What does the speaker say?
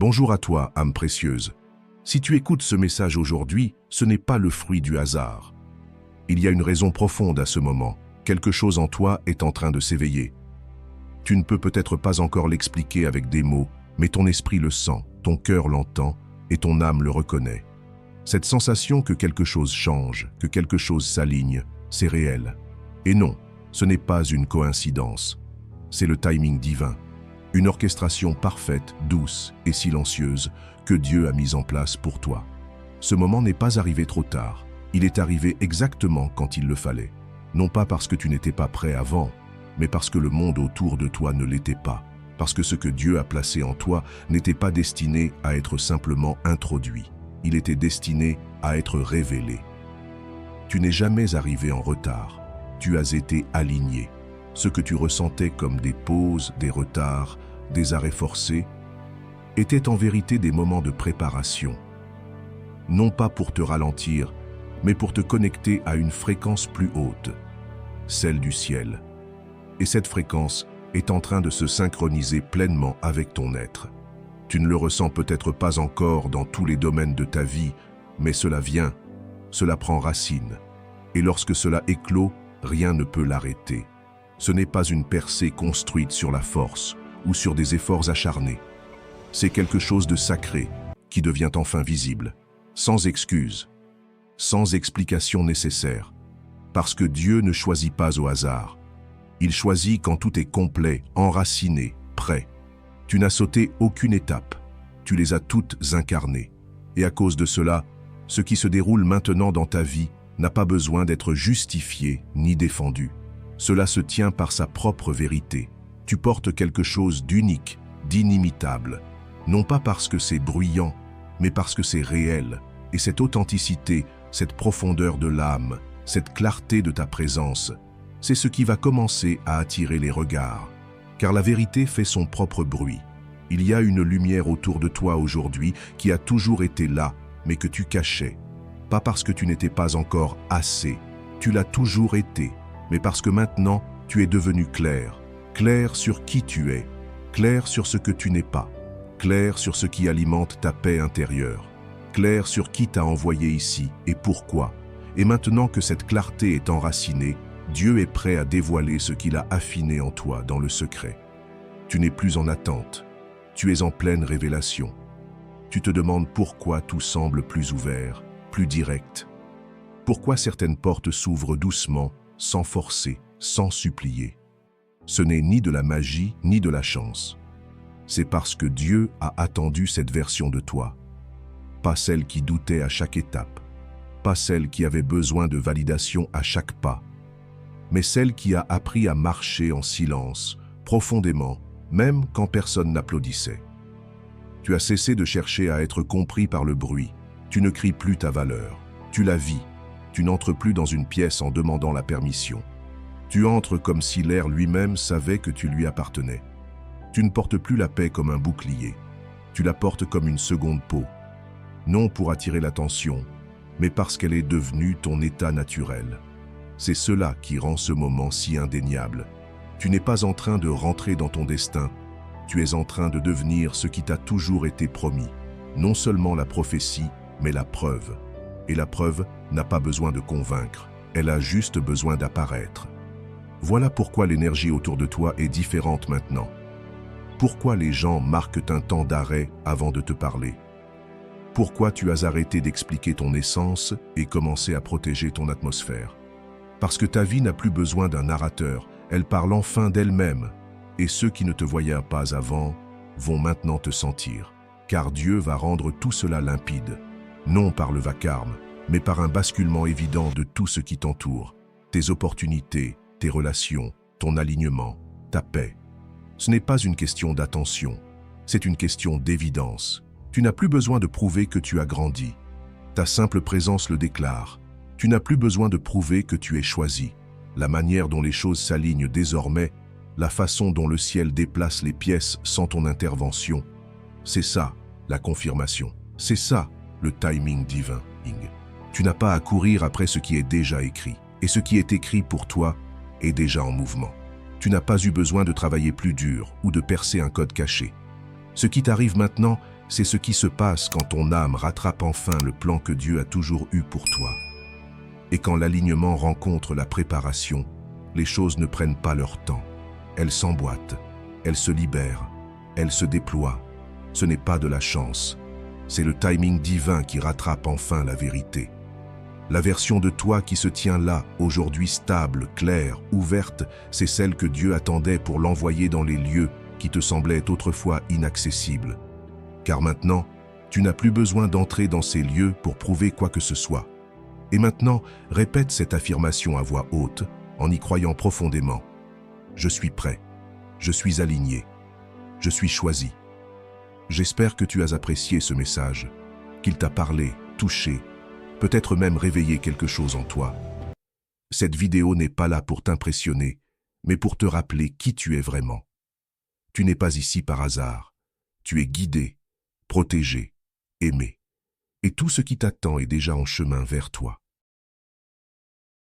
Bonjour à toi, âme précieuse. Si tu écoutes ce message aujourd'hui, ce n'est pas le fruit du hasard. Il y a une raison profonde à ce moment. Quelque chose en toi est en train de s'éveiller. Tu ne peux peut-être pas encore l'expliquer avec des mots, mais ton esprit le sent, ton cœur l'entend et ton âme le reconnaît. Cette sensation que quelque chose change, que quelque chose s'aligne, c'est réel. Et non, ce n'est pas une coïncidence. C'est le timing divin. Une orchestration parfaite, douce et silencieuse que Dieu a mise en place pour toi. Ce moment n'est pas arrivé trop tard. Il est arrivé exactement quand il le fallait. Non pas parce que tu n'étais pas prêt avant, mais parce que le monde autour de toi ne l'était pas. Parce que ce que Dieu a placé en toi n'était pas destiné à être simplement introduit. Il était destiné à être révélé. Tu n'es jamais arrivé en retard. Tu as été aligné. Ce que tu ressentais comme des pauses, des retards, des arrêts forcés, étaient en vérité des moments de préparation. Non pas pour te ralentir, mais pour te connecter à une fréquence plus haute, celle du ciel. Et cette fréquence est en train de se synchroniser pleinement avec ton être. Tu ne le ressens peut-être pas encore dans tous les domaines de ta vie, mais cela vient, cela prend racine. Et lorsque cela éclot, rien ne peut l'arrêter. Ce n'est pas une percée construite sur la force ou sur des efforts acharnés. C'est quelque chose de sacré qui devient enfin visible, sans excuse, sans explication nécessaire. Parce que Dieu ne choisit pas au hasard. Il choisit quand tout est complet, enraciné, prêt. Tu n'as sauté aucune étape. Tu les as toutes incarnées. Et à cause de cela, ce qui se déroule maintenant dans ta vie n'a pas besoin d'être justifié ni défendu. Cela se tient par sa propre vérité. Tu portes quelque chose d'unique, d'inimitable. Non pas parce que c'est bruyant, mais parce que c'est réel. Et cette authenticité, cette profondeur de l'âme, cette clarté de ta présence, c'est ce qui va commencer à attirer les regards. Car la vérité fait son propre bruit. Il y a une lumière autour de toi aujourd'hui qui a toujours été là, mais que tu cachais. Pas parce que tu n'étais pas encore assez. Tu l'as toujours été. Mais parce que maintenant, tu es devenu clair. Clair sur qui tu es. Clair sur ce que tu n'es pas. Clair sur ce qui alimente ta paix intérieure. Clair sur qui t'a envoyé ici et pourquoi. Et maintenant que cette clarté est enracinée, Dieu est prêt à dévoiler ce qu'il a affiné en toi dans le secret. Tu n'es plus en attente. Tu es en pleine révélation. Tu te demandes pourquoi tout semble plus ouvert, plus direct. Pourquoi certaines portes s'ouvrent doucement, sans forcer, sans supplier. Ce n'est ni de la magie, ni de la chance. C'est parce que Dieu a attendu cette version de toi. Pas celle qui doutait à chaque étape, pas celle qui avait besoin de validation à chaque pas, mais celle qui a appris à marcher en silence, profondément, même quand personne n'applaudissait. Tu as cessé de chercher à être compris par le bruit. Tu ne cries plus ta valeur. Tu la vis. Tu n'entres plus dans une pièce en demandant la permission. Tu entres comme si l'air lui-même savait que tu lui appartenais. Tu ne portes plus la paix comme un bouclier. Tu la portes comme une seconde peau. Non pour attirer l'attention, mais parce qu'elle est devenue ton état naturel. C'est cela qui rend ce moment si indéniable. Tu n'es pas en train de rentrer dans ton destin. Tu es en train de devenir ce qui t'a toujours été promis. Non seulement la prophétie, mais la preuve. Et la preuve n'a pas besoin de convaincre, elle a juste besoin d'apparaître. Voilà pourquoi l'énergie autour de toi est différente maintenant. Pourquoi les gens marquent un temps d'arrêt avant de te parler. Pourquoi tu as arrêté d'expliquer ton essence et commencé à protéger ton atmosphère. Parce que ta vie n'a plus besoin d'un narrateur, elle parle enfin d'elle-même. Et ceux qui ne te voyaient pas avant vont maintenant te sentir. Car Dieu va rendre tout cela limpide. Non par le vacarme, mais par un basculement évident de tout ce qui t'entoure. Tes opportunités, tes relations, ton alignement, ta paix. Ce n'est pas une question d'attention, c'est une question d'évidence. Tu n'as plus besoin de prouver que tu as grandi. Ta simple présence le déclare. Tu n'as plus besoin de prouver que tu es choisi. La manière dont les choses s'alignent désormais, la façon dont le ciel déplace les pièces sans ton intervention, c'est ça, la confirmation. C'est ça, le timing divin. Tu n'as pas à courir après ce qui est déjà écrit. Et ce qui est écrit pour toi est déjà en mouvement. Tu n'as pas eu besoin de travailler plus dur ou de percer un code caché. Ce qui t'arrive maintenant, c'est ce qui se passe quand ton âme rattrape enfin le plan que Dieu a toujours eu pour toi. Et quand l'alignement rencontre la préparation, les choses ne prennent pas leur temps. Elles s'emboîtent, elles se libèrent, elles se déploient. Ce n'est pas de la chance, c'est le timing divin qui rattrape enfin la vérité. La version de toi qui se tient là, aujourd'hui stable, claire, ouverte, c'est celle que Dieu attendait pour l'envoyer dans les lieux qui te semblaient autrefois inaccessibles. Car maintenant, tu n'as plus besoin d'entrer dans ces lieux pour prouver quoi que ce soit. Et maintenant, répète cette affirmation à voix haute, en y croyant profondément. Je suis prêt, je suis aligné, je suis choisi. J'espère que tu as apprécié ce message, qu'il t'a parlé, touché, peut-être même réveillé quelque chose en toi. Cette vidéo n'est pas là pour t'impressionner, mais pour te rappeler qui tu es vraiment. Tu n'es pas ici par hasard. Tu es guidé, protégé, aimé. Et tout ce qui t'attend est déjà en chemin vers toi.